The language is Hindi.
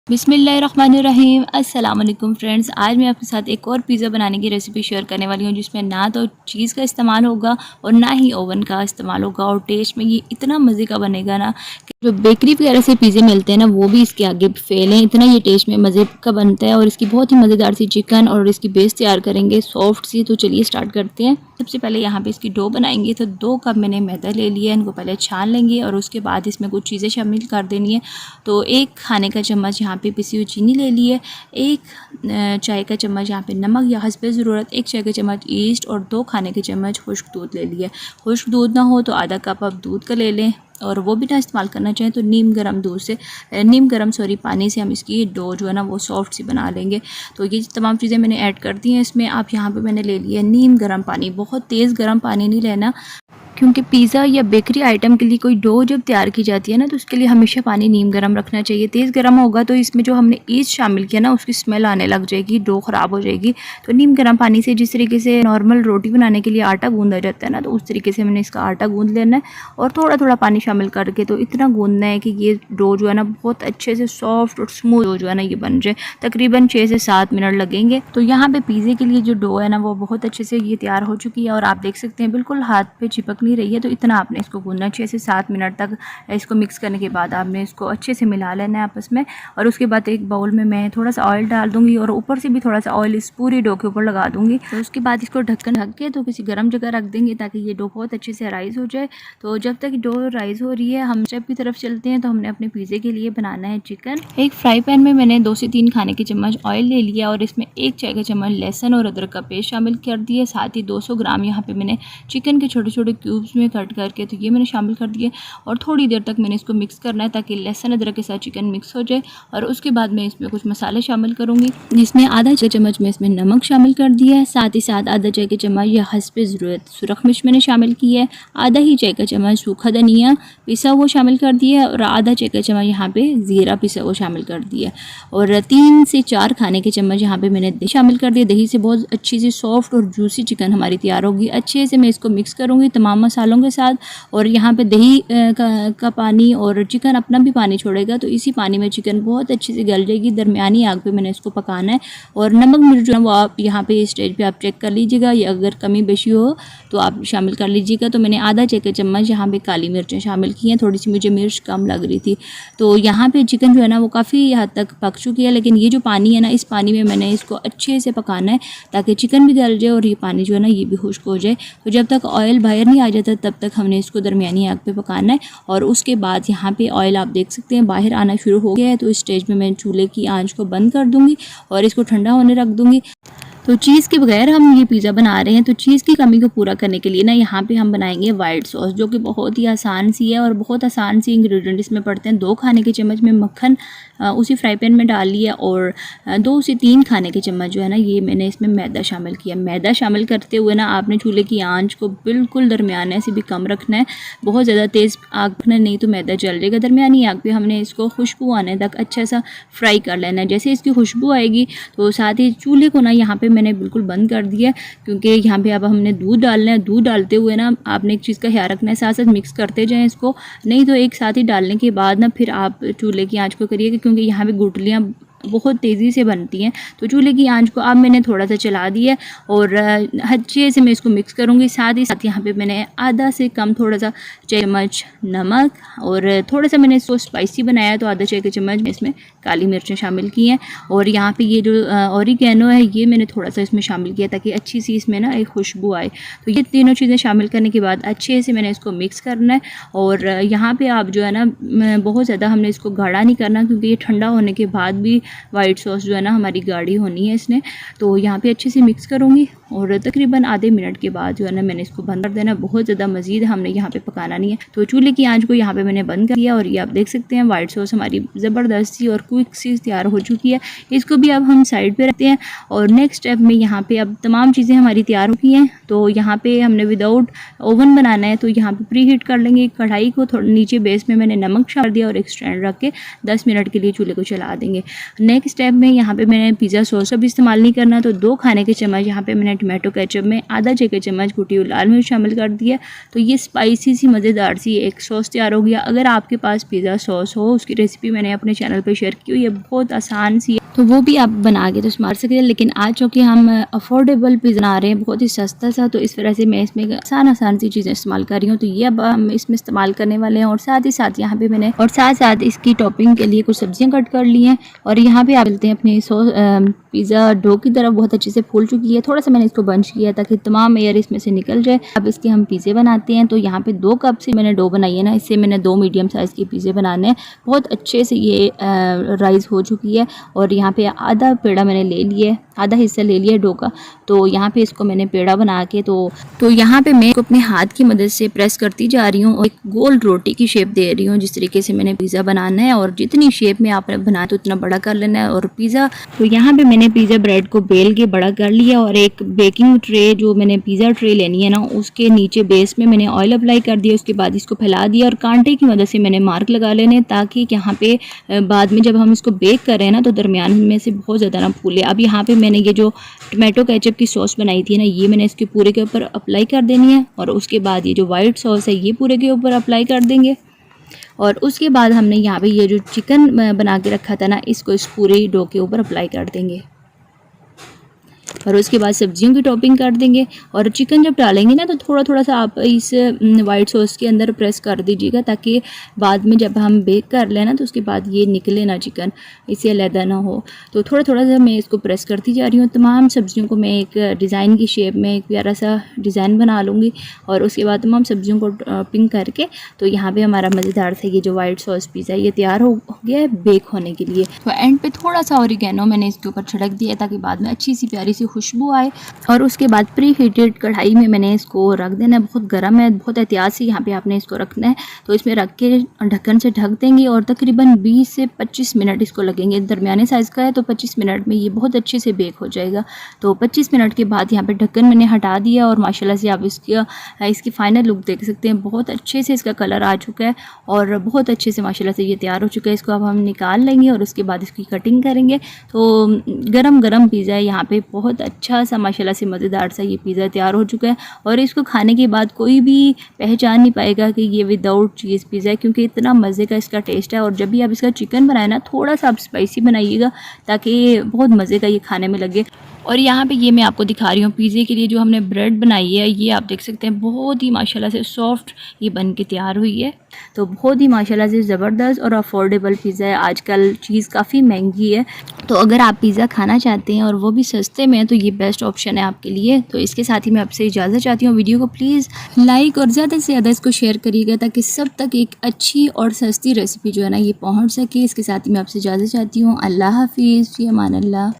बिस्मिल्लाहिर्रहमानिर्रहीम। अस्सलाम वालेकुम फ्रेंड्स, आज मैं आपके साथ एक और पिज़्ज़ा बनाने की रेसिपी शेयर करने वाली हूँ जिसमें ना तो चीज़ का इस्तेमाल होगा और ना ही ओवन का इस्तेमाल होगा और टेस्ट में ये इतना मज़े का बनेगा ना कि जो बेकरी वगैरह से पिज़्ज़े मिलते हैं ना वो भी इसके आगे फेल हैं। इतना ये टेस्ट में मज़े का बनता है और इसकी बहुत ही मज़ेदार सी चिकन और इसकी बेस तैयार करेंगे सॉफ्ट सी। तो चलिए स्टार्ट करते हैं। सबसे पहले यहाँ पे इसकी डो बनाएंगे तो 2 कप मैंने मैदा ले लिया है, इनको पहले छान लेंगे और उसके बाद इसमें कुछ चीज़ें शामिल कर देनी है। तो 1 खाने का चम्मच यहाँ पे पिसी हुई चीनी ले ली है, 1 चाय का चम्मच यहाँ पे नमक या हस्बे ज़रूरत, 1 चाय का चम्मच ईस्ट और 2 खाने के चम्मच खुश्क दूध ले लिया। खुश्क दूध ना हो तो आधा कप आप दूध का ले लें और वो भी ना इस्तेमाल करना चाहें तो नीम गर्म पानी से हम इसकी डो जो है ना वो सॉफ्ट सी बना लेंगे। तो ये तमाम चीज़ें मैंने ऐड कर दी हैं इसमें। आप यहाँ पे मैंने ले लिया नीम गर्म पानी, बहुत तेज़ गर्म पानी नहीं लेना क्योंकि पिज़्ज़ा या बेकरी आइटम के लिए कोई डो जब तैयार की जाती है ना तो उसके लिए हमेशा पानी नीम गर्म रखना चाहिए। तेज़ गर्म होगा तो इसमें जो हमने ईस्ट शामिल किया ना उसकी स्मेल आने लग जाएगी, डो ख़राब हो जाएगी। तो नीम गर्म पानी से जिस तरीके से नॉर्मल रोटी बनाने के लिए आटा गूंदा जाता है ना तो उस तरीके से हमने इसका आटा गूंद लेना है और थोड़ा थोड़ा पानी शामिल करके तो इतना गूंदना है कि ये डो जो है ना बहुत अच्छे से सॉफ्ट और स्मूथ डो जो है ना ये बन जाए। तकरीबन 6 से 7 मिनट लगेंगे। तो यहाँ पे पिज़्ज़े के लिए जो डो है ना वो बहुत अच्छे से ये तैयार हो चुकी है और आप देख सकते हैं बिल्कुल हाथ पे चिपक नहीं रही है। तो इतना आपने इसको गूंदना 6 से 7 मिनट तक। इसको मिक्स करने के बाद आपने इसको अच्छे से मिला लेना है आपस में और उसके बाद एक बाउल में मैं थोड़ा सा ऑयल डाल दूंगी और ऊपर से भी थोड़ा सा ऑयल इस पूरी डो के ऊपर लगा दूंगी। तो उसके बाद इसको ढक्कन ढक के तो किसी गर्म जगह रख देंगे ताकि ये डो बहुत अच्छे से राइज़ हो जाए। तो जब तक डो राइज़ हो रही है हम स्टेप की तरफ चलते हैं। तो हमने अपने पिज़्ज़े के लिए बनाना है चिकन। एक फ्राई पैन में मैंने 2 से 3 खाने के चम्मच ऑयल ले लिया और इसमें 1 चाय का चम्मच लहसुन और अदरक का पेस्ट शामिल कर दिया। साथ ही 200 ग्राम यहाँ पे मैंने चिकन के छोटे छोटे क्यूब्स में कट करके तो ये मैंने शामिल कर दिए और थोड़ी देर तक मैंने इसको मिक्स करना है ताकि लहसुन अदरक के साथ चिकन मिक्स हो जाए। और उसके बाद मैं इसमें कुछ मसाले शामिल करूँगी जिसमें आधा चाय चम्मच में इसमें नमक शामिल कर दिया है। साथ ही साथ आधा चाय के चम्मच या हस्बे ज़रूरत सुरख मिर्च मैंने शामिल की है। आधा ही चाय का चम्मच सूखा धनिया पिसा हुआ शामिल कर दिया है और आधा चाय का चम्मच यहाँ पे ज़ीरा पिसा हुआ शामिल कर दिया और 3 से 4 खाने के चम्मच यहाँ पे मैंने दही शामिल कर दिया। दही से बहुत अच्छी सी सॉफ्ट और जूसी चिकन हमारी तैयार होगी। अच्छे से मैं इसको मिक्स करूँगी तमाम मसालों के साथ और यहाँ पे दही का पानी और चिकन अपना भी पानी छोड़ेगा तो इसी पानी में चिकन बहुत अच्छे से गल जाएगी। दरमियानी आग पे मैंने इसको पकाना है और नमक मिर्च जो है वो आप यहाँ पे स्टेज पे आप चेक कर लीजिएगा या अगर कमी बेशी हो तो आप शामिल कर लीजिएगा। तो मैंने आधा चाय का चम्मच यहाँ पे काली मिर्चें शामिल की हैं, थोड़ी सी मुझे मिर्च कम लग रही थी। तो यहाँ पे चिकन जो है ना वो काफ़ी हद तक पक चुकी है, लेकिन ये जो पानी है ना इस पानी में मैंने इसको अच्छे से पकाना है ताकि चिकन भी गल जाए और ये पानी जो है ना ये भी खुश्क हो जाए। तो जब तक ऑयल बाहर नहीं आ जाता तब तक हमने इसको दरमियानी आग पे पकाना है और उसके बाद यहाँ पे ऑयल आप देख सकते हैं बाहर आना शुरू हो गया है। तो इस स्टेज में मैं चूल्हे की आंच को बंद कर दूँगी और इसको ठंडा होने रख दूँगी। तो चीज़ के बगैर हम ये पिज़्ज़ा बना रहे हैं तो चीज़ की कमी को पूरा करने के लिए ना यहाँ पे हम बनाएंगे वाइट सॉस जो कि बहुत ही आसान सी है और बहुत आसान सी इंग्रेडिएंट इसमें पड़ते हैं। 2 खाने के चम्मच में मक्खन उसी फ्राई पैन में डाल लिया और 2 से 3 खाने के चम्मच जो है ना ये मैंने इसमें मैदा शामिल किया। मैदा शामिल करते हुए ना आपने चूल्हे की आंच को बिल्कुल दरमियाने से भी कम रखना है, बहुत ज़्यादा तेज़ आग रखना नहीं तो मैदा जल जाएगा। दरमियानी आग पे हमने इसको खुशबू आने तक अच्छा सा फ्राई कर लेना है। जैसे इसकी खुशबू आएगी तो साथ ही चूल्हे को ना यहाँ पे मैंने बिल्कुल बंद कर दिया क्योंकि यहाँ पे अब हमने दूध डालना है। दूध डालते हुए ना आपने एक चीज़ का ख्याल रखना है, साथ साथ मिक्स करते जाएं इसको, नहीं तो एक साथ ही डालने के बाद ना फिर आप चूल्हे की आंच को करिएगा क्योंकि यहाँ पे गुठलियाँ बहुत तेज़ी से बनती हैं। तो चूल्हे की आंच को अब मैंने थोड़ा सा चला दिया और अच्छे से मैं इसको मिक्स करूँगी। साथ ही साथ यहाँ पे मैंने आधा से कम थोड़ा सा चम्मच नमक और थोड़ा सा मैंने इसको स्पाइसी बनाया तो आधा चाय के चम्मच में इसमें काली मिर्चें शामिल की हैं और यहाँ पे ये जो ऑरिगेनो है ये मैंने थोड़ा सा इसमें शामिल किया ताकि अच्छी सी इसमें ना एक खुशबू आए। तो ये तीनों चीज़ें शामिल करने के बाद अच्छे से मैंने इसको मिक्स करना है और यहाँ पर आप जो है ना बहुत ज़्यादा हमने इसको गाढ़ा नहीं करना क्योंकि ये ठंडा होने के बाद भी वाइट सॉस जो है ना हमारी गाढ़ी होनी है इसने। तो यहाँ पे अच्छे से मिक्स करूँगी और तकरीबन आधे मिनट के बाद जो है ना मैंने इसको बंद कर देना। बहुत ज़्यादा मज़ीद हमने यहाँ पे पकाना नहीं है। तो चूल्हे की आंच को यहाँ पे मैंने बंद कर दिया और ये आप देख सकते हैं वाइट सॉस हमारी ज़बरदस्त सी और क्विक सी तैयार हो चुकी है। इसको भी अब हम साइड पे रखते हैं और नेक्स्ट स्टेप में यहाँ पे अब तमाम चीज़ें हमारी तैयार हो गई हैं। तो यहाँ पे हमने विदाउट ओवन बनाना है तो यहाँ पे प्री हीट कर लेंगे कढ़ाई को। थोड़ा नीचे बेस में मैंने नमक डाल दिया और एक स्टैंड रख के 10 मिनट के लिए चूल्हे को चला देंगे। नेक्स्ट स्टेप में यहाँ पे मैंने पिज़्ज़ा सॉस का भी इस्तेमाल नहीं करना तो 2 खाने के चम्मच यहाँ पे मैंने टमाटो केचप में आधा चेका चम्मच कुटी हुई लाल मिर्च शामिल कर दिया। तो ये स्पाइसी सी मज़ेदार सी एक सॉस तैयार हो गया। अगर आपके पास पिज़्ज़ा सॉस हो, उसकी रेसिपी मैंने अपने चैनल पे शेयर की हुई है, बहुत आसान सी है, तो वो भी आप बना के तो मार सकते हैं। लेकिन आज चूँकि हम अफोर्डेबल पिज़्ज़ा बना रहे हैं, बहुत ही सस्ता सा, तो इस वजह से मैं इसमें आसान सी चीज़ें इस्तेमाल कर रही हूँ। तो ये अब हम इसमें इस्तेमाल करने वाले हैं। और साथ ही साथ यहाँ पे मैंने साथ इसकी टॉपिंग के लिए कुछ सब्जियाँ कट कर ली हैं। और यहाँ पे आप मिलते हैं अपनी पिज़्ज़ा डो की तरफ, बहुत अच्छे से फूल चुकी है। थोड़ा सा मैंने इसको बंच किया ताकि तमाम एयर इसमें से निकल जाए। अब इसके हम पिज़्ज़े बनाते हैं। तो यहाँ पे 2 कप से मैंने डो बनाई है ना, इससे मैंने 2 मीडियम साइज़ के पिज़्ज़े बनाने हैं। बहुत अच्छे से ये राइस हो चुकी है। और यहाँ पे आधा पेड़ा मैंने ले लिया है, आधा हिस्सा ले लिया डो का। तो यहाँ पे इसको मैंने पेड़ा बना के तो यहाँ पे मैं इसको अपने हाथ की मदद से प्रेस करती जा रही हूँ और एक गोल रोटी की शेप दे रही हूँ, जिस तरीके से मैंने पिज़्ज़ा बनाना है। और जितनी शेप में आपने बनाया तो उतना बड़ा कर लेना है। और पिज़्ज़ा, तो यहाँ पे मैंने पिज़्ज़ा ब्रेड को बेल के बड़ा कर लिया। और एक बेकिंग ट्रे, जो मैंने पिज़्ज़ा ट्रे लेनी है ना, उसके नीचे बेस में मैंने ऑयल अप्लाई कर दिया। उसके बाद इसको फैला दिया और कांटे की मदद से मैंने मार्क लगा लेने, ताकि यहाँ पे बाद में जब हम इसको बेक करें ना, तो दरमियान में से बहुत ज़्यादा ना फूले। अब यहाँ पे मैंने ये जो टमाटो केचप की सॉस बनाई थी ना, ये मैंने इसके पूरे के ऊपर अप्लाई कर देनी है। और उसके बाद ये जो वाइट सॉस है, ये पूरे के ऊपर अप्लाई कर देंगे। और उसके बाद हमने यहाँ पे ये जो चिकन बना के रखा था ना, इसको इस पूरे डो के ऊपर अप्लाई कर देंगे। और उसके बाद सब्जियों की टॉपिंग कर देंगे। और चिकन जब डालेंगे ना, तो थोड़ा थोड़ा सा आप इस वाइट सॉस के अंदर प्रेस कर दीजिएगा, ताकि बाद में जब हम बेक कर लें ना, तो उसके बाद ये निकले ना चिकन, इससे अलहदा ना हो। तो थोड़ा थोड़ा सा मैं इसको प्रेस करती जा रही हूँ। तमाम सब्जियों को मैं एक डिज़ाइन की शेप में एक प्यारा सा डिज़ाइन बना लूँगी। और उसके बाद तमाम सब्जियों को टॉपिंग करके, तो यहाँ पर हमारा मज़ेदार सा ये जो वाइट सॉस पिज़्ज़ा ये तैयार हो गया है बेक होने के लिए। तो एंड पे थोड़ा सा ऑरिगेनो मैंने इसके ऊपर छिड़क दिया, ताकि बाद में अच्छी सी प्यारी सी खुशबू आए। और उसके बाद प्री हीटेड कढ़ाई में मैंने इसको रख देना है। बहुत गर्म है, बहुत एहतियात से यहाँ पे आपने इसको रखना है। तो इसमें रख के ढक्कन से ढक देंगे और तकरीबन 20 से 25 मिनट इसको लगेंगे। दरमियाने साइज़ का है, तो 25 मिनट में ये बहुत अच्छे से बेक हो जाएगा। तो 25 मिनट के बाद यहाँ पे ढक्कन मैंने हटा दिया। और माशाल्लाह से आप इसकी फ़ाइनल लुक देख सकते हैं। बहुत अच्छे से इसका कलर आ चुका है और बहुत अच्छे से माशाल्लाह से ये तैयार हो चुका है। इसको अब हम निकाल लेंगे और उसके बाद इसकी कटिंग करेंगे। तो गरम गरम पिज़्ज़ा है यहाँ पे, बहुत अच्छा सा माशाल्लाह से मज़ेदार सा ये पिज़्ज़ा तैयार हो चुका है। और इसको खाने के बाद कोई भी पहचान नहीं पाएगा कि ये विदाउट चीज़ पिज़्ज़ा है, क्योंकि इतना मज़े का इसका टेस्ट है। और जब भी आप इसका चिकन बनाए ना, थोड़ा सा आप स्पाइसी बनाइएगा, ताकि बहुत मज़े का ये खाने में लगे। और यहाँ पे ये मैं आपको दिखा रही हूँ पिज़्ज़े के लिए जो हमने ब्रेड बनाई है, ये आप देख सकते हैं बहुत ही माशाल्लाह से सॉफ्ट ये बन के तैयार हुई है। तो बहुत ही माशाल्लाह से ज़बरदस्त और अफोर्डेबल पिज़्ज़ा है। आजकल चीज़ काफ़ी महंगी है, तो अगर आप पिज़्ज़ा खाना चाहते हैं और वो भी सस्ते में, तो ये बेस्ट ऑप्शन है आपके लिए। तो इसके साथ ही मैं आपसे इजाज़त चाहती हूँ। वीडियो को प्लीज़ लाइक और ज़्यादा से ज़्यादा इसको शेयर करिएगा, ताकि सब तक एक अच्छी और सस्ती रेसिपी जो है ना, ये पहुँच सके। इसके साथ ही मैं आपसे इजाज़त चाहती हूँ। अल्लाह हाफ़िज़, फ़ी अमान अल्लाह।